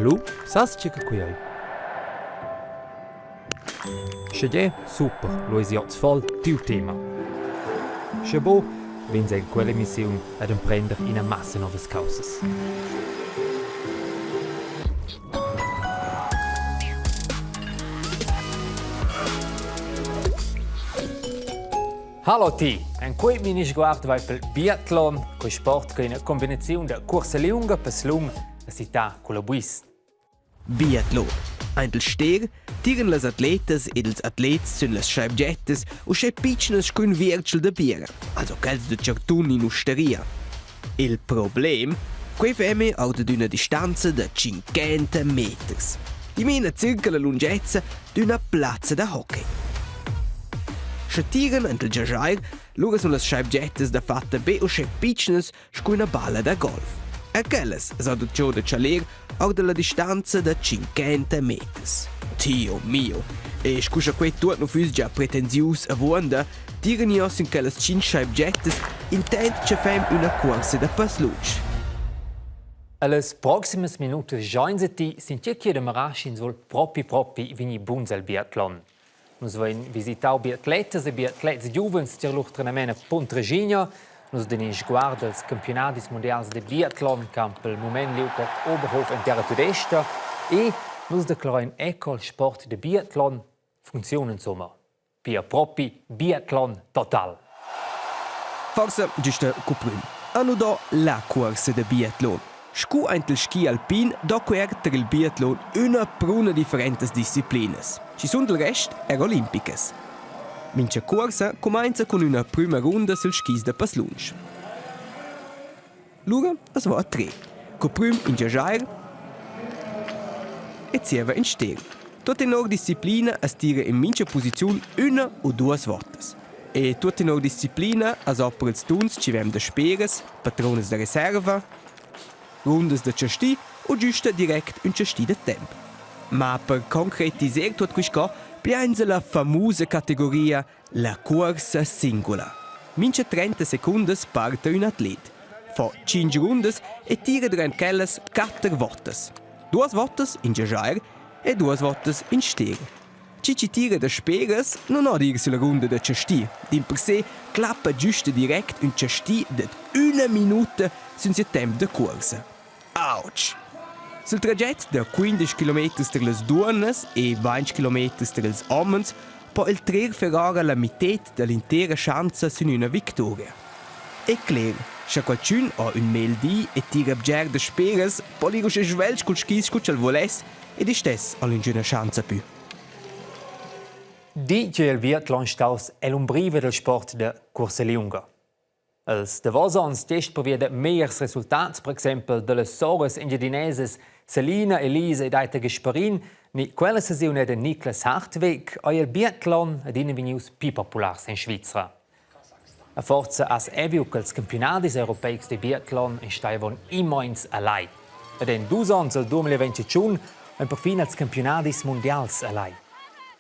lu, sas circa qui hai. Schedè, super, lo es jots voll, tiu tema. Schebo, vins in quella missione ad imprender in a massa novas causas. Hallo ti, en quei mini sguardo vai pel biathlon, quei sport che è una combinazione di corsa lunga per slung e città con la buis. Biathlon. Ein del Steger tiren les atletes ed els atlets sün les scheibgettes u schei pitschnes scun virgel de biera, also ch'els de certun in usteria. Il problem? Quei femme au d'una distanza de 50 meters. Di mena circa la lunghezza d'una plazza da hockey. Se tiren ent il giajair, lura sun les scheibgettes da fatta be u schei pitschnes scun una balla da golf. Aquelas sa du ciò de chaler au della distanza de 50 meters. Dio mio! E scuscia quei tuot no fus già pretensius a vuonda, tiren ios in quelles 5 scheibgettes intent che fem una corsa da pasluc. Alles proximes minutes joinseti sind circa de maraschin sol propi vini buns al biathlon. Nus vein visitau biatletes e biatlets giuvens cer l'ultranamena Pontregina. Nus denin sguarda als campionatis mondials de biathlon camp pel moment liucat Oberhof in Terra Tudesta e nus declarein ecol sport de biathlon funziona insomma. Pia propi biathlon total. Forse giusto cuprim. Hanno do la corsa de biathlon. Scu eintel ski alpin do querter il biathlon una pruna differentes disciplinas. Ci sun del rest olimpiches. Mincha corsa comincia con una prima runda sul skis da paslunch. Lura es va a tre. Coprim in giajair e zierva in ster. Tutte in disciplina es tira in mincha posizione una o due voltas. E tutte in disciplina as opera ils tuns ci vem de speres, patrones de reserva, rundas de cesti o giusta direct un cesti de temp. Ma per concretiser tot quisco piange la famosa categoria la corsa singola. Mincha 30 secondes parte un atlet. Fa 5 rundes e tira durant quelles 4 voltas. 2 voltas in giajair e 2 voltas in ster. Ci tira de speres non ha dir sulla runda de cesti. Din per sé clappa giusto direct un cesti de 1 minuta senza tempo de corsa. Ouch! Sul traget de 15 km per le donne e 20 km per gli uomini può il trer ferrare la metà dell'intera chance su una vittoria. È chiaro, se qualcuno ha un melodie e tira bger de speres, può lì che svelge col skis che volesse e di stesso ha una chance più. Dice il biathlon staus è l'umbriva del sport de corsa lunga. Els de vosons test prevede meilleurs resultats, per esempio delle sorres ingedineses Selina, Elisa e Aita Gesparin, ni quella sesione de Niklas Hartweg, e il biathlon ed in venius più populars in Svizzera. A forza as eviu che els campionatis europeics de biathlon in staivon immens alai. Ed in 2 ans al 2021 ein perfin als campionatis mondials alai.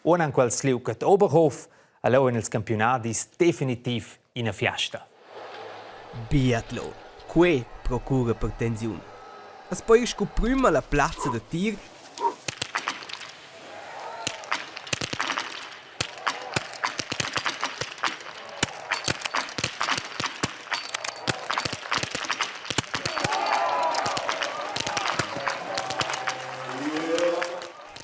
Un an quels liucat Oberhof, allo in els campionatis definitiv in a fiesta. Biathlon. Que procura per tensione. Es poi prima la piazza de tir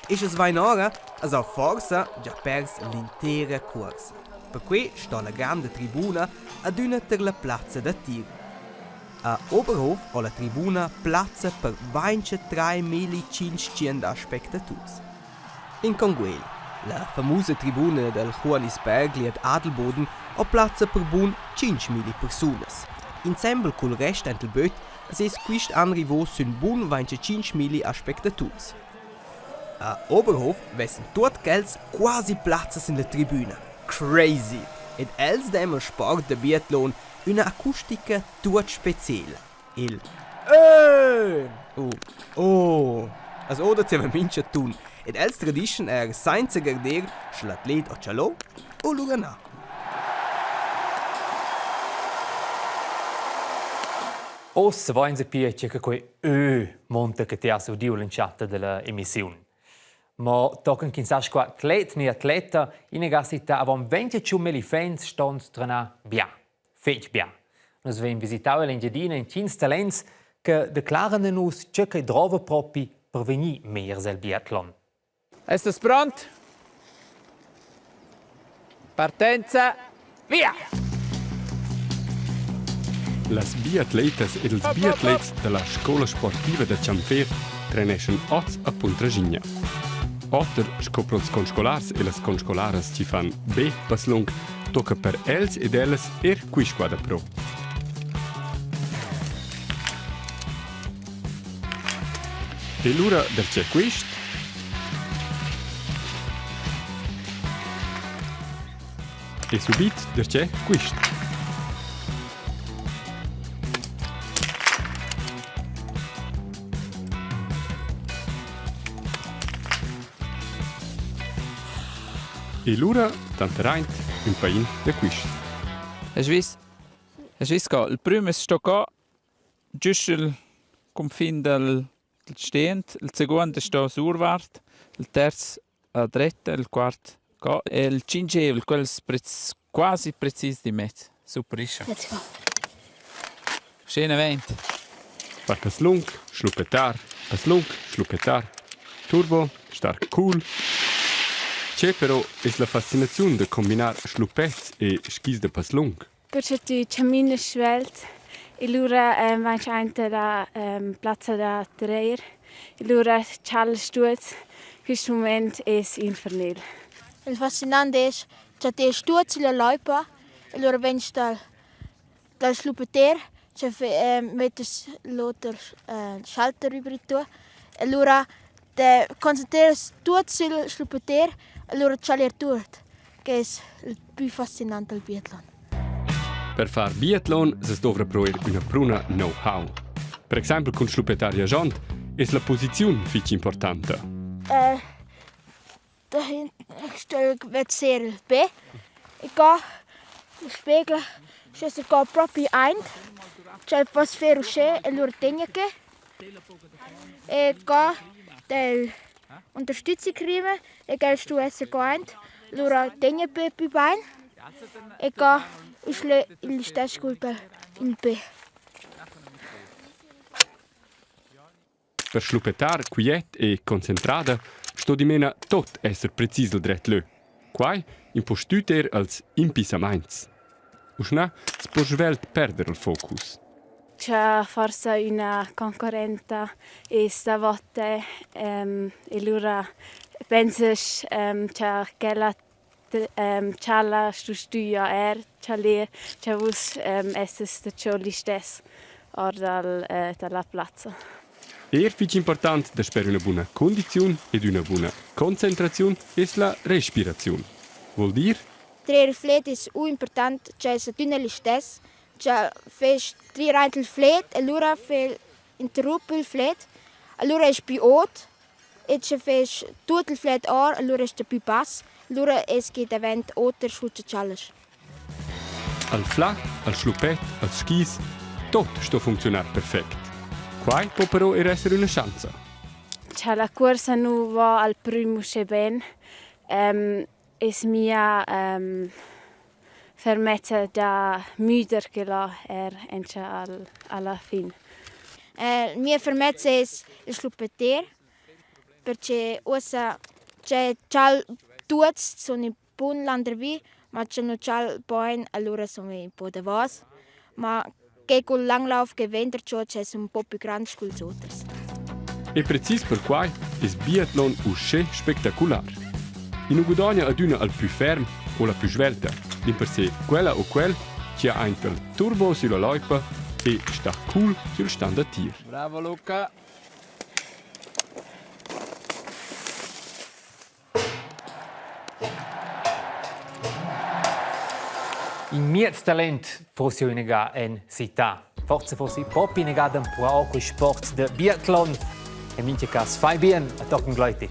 e es va in ora, as a forza già pers l'intera corsa. Per cui sta la grande tribuna ad una per la piazza da tir. A Oberhof ha la tribuna piazza per 23.500 spectatori. In Conguel, la famosa tribuna del Johannisbergli ad Adelboden ha piazza per buon 5.000 persone. Insieme col resto del böt es quist arrivo sun buon 25.000 spectatori. A Oberhof vessen tot quels quasi piazza in la tribuna. Crazy! Ed els dem sport de biathlon una acustica tut speciale. Il as oder zema mincha tun. Ed els tradition senza garder l'atlet o cialo o lugana. Ossa vogliono sapere che quei monta che ti ha sudiu lanciata della emissione. Ma toccano che sa che atleti e atleta in università avevano 25.000 fans stanno strana bia, fece bia. Noi abbiamo visitato l'Engiadina in 5 talenti che declarano nos che trova proprio per venire meglio al biathlon. È pronto? Partenza, via! Las biatletas e els biatlets della scola sportiva de Ciamfer treneschen oz a Puntragigna. Otter scopren els conscolars e les conscolares ci fan B paslung, tocca per els ed elles quisquada pro. E l'ura del c'è quist? E subit del c'è quist. E l'ura tantereint un pain de quist. Hast du il primo sto qua, giusto il confine del stehend, il secondo sto survart, il terzo a dritta, il quarto qua, e il cinque, quello quasi preciso di mezzo. Super iscia. Let's go. Schön event. Par paslung, schlupetar, paslung, schlupetar. Turbo, stark cool. C'è però è la fascinazione di combinare schluppets e skis de paslung. Perché tu cammini svelt, e allora vai anche da piazza da Dreher, e allora c'è stutz, questo momento è infernale. Il fascinante è che ti stutz la loipa, e allora vengi dal sluppeter, cioè metti l'altro schalter über tu, e allora te concentri tutto sul sluppeter, e allora c'è l'erturt, che è il più fascinante del biathlon. Per far biathlon si dovra provar una pruna know-how. Per esempio con sluppetar viaggiant è la posizione fici importante. Stel ik wedstrijd il B. Ik ga de spiegel, dus ik ga proprio eind. C'è il fosfero c'è e loro tegneke. E ga del unterstützung kriegen. Ik ga stu esse ga eind. Loro tegneke più bein. E ga il stesso colpa in B. Per sluppetar quiet e concentrada sto di mena tot esser precisel dret lö. Quai impostüter als impisamaints. Usna spo svelt perder il focus. C'è forse una concorrente e stavolta e allora penso che quella c'è la studia c'è lì c'è vus essere ciò li stesso dalla piazza. Fici important da per una buona condizione ed una buona concentrazione è la respirazione. Vuol dire? Tre flet is important, c'è se tunnel li stesso. C'è fes tre reit il flet, e allora fe interrompe il flet. Allora è più hot. E c'è fes tutto il flet or, allora è più bass. Allora è che event otter schucce challes. Al flak, al schluppet, al skis, tot sto funzionar perfect. Quai può però essere una chance. C'è la corsa nuova al primo ben. È mia fermezza da müder che la alla fine. Mia fermezza è il sluppeter, perché ora c'è tutti sono in buon landervi, ma c'è non c'è poi allora sono un po' da vas, ma che con langlauf che venter c'è un po' più grande che gli altri. E precis per quai è biathlon usce spectacular. In Ugudogna ad una al più ferm o la più svelta, in per sé quella o quel che ha anche il turbo sulla loipa e sta cool sul stand a tir. Bravo Luca. In miez talent fosse unega en città. Forse fosse proprio negada un po' con sport de biathlon. E mince cas fai bien a tocken gleiti.